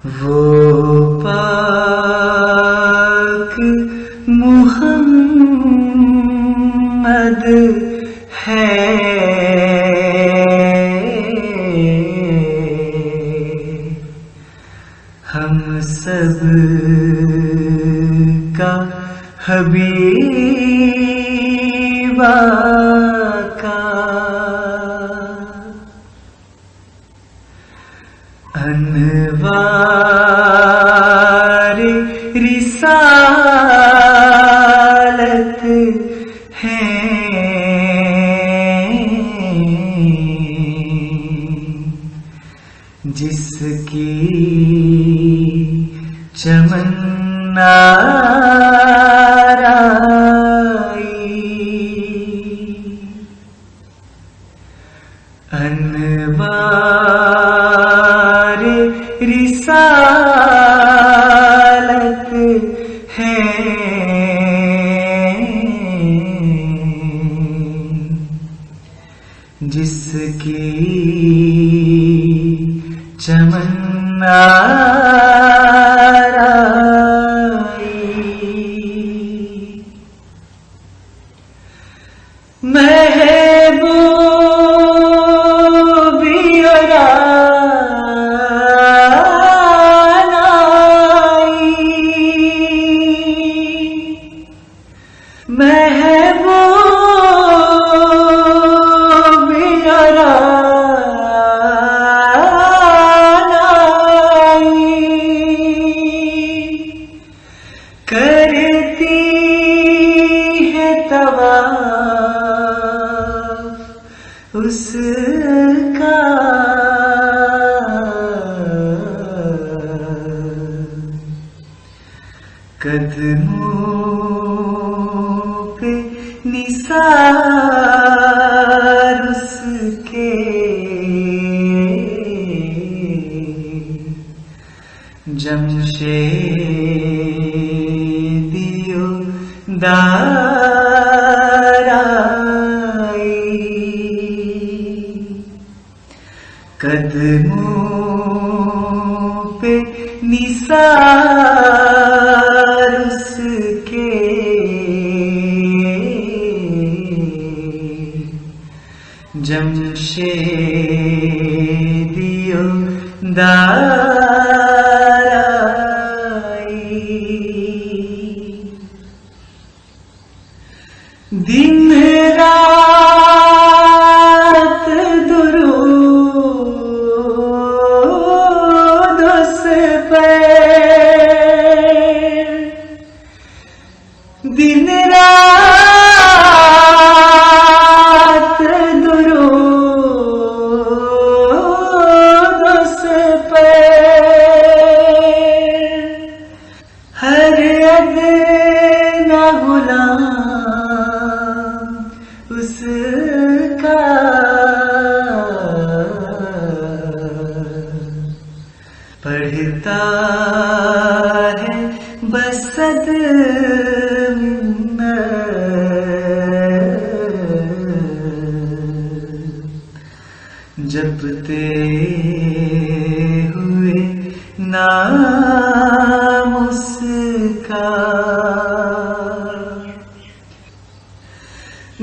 वो पाक मुहम्मद है, हम सब का हबीब आका। अनवार रिसालत हैं, जिसकी चमन आराई। अनवार रिसालत हैं, जिसकी चमन आराई। महबूबी करती है तवाफ उसका, कदमों पे निसार उसके, जमशेदियो दाराई। कदमों पे निसार उसके, जमशेदियो दाराई। दिन रात दुरूद उस पे, दिन रात दुरूद उस पे, हर अदना गुलाम उसका, पढ़ता है बसद जपते हुए नाम उसका।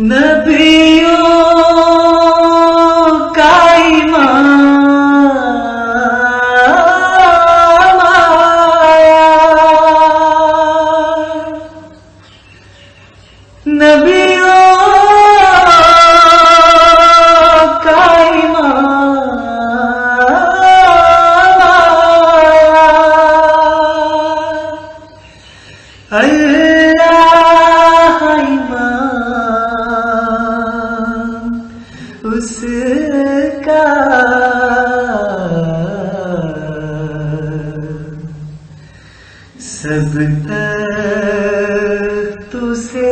नबियों का इमाम आया, नबियों का इमाम आया, अल्लाह इमाम उसका, सब तख्तों से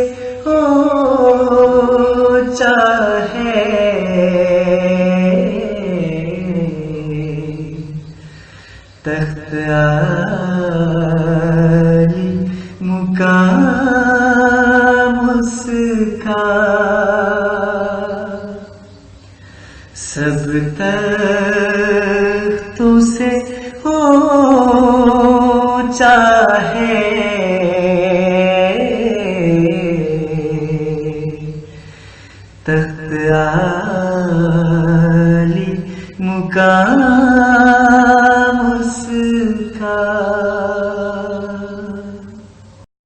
ऊंचा है, तख्त आली मुकाम उसका। सब तख्तों से ऊंचा है तख्त आली मुकाम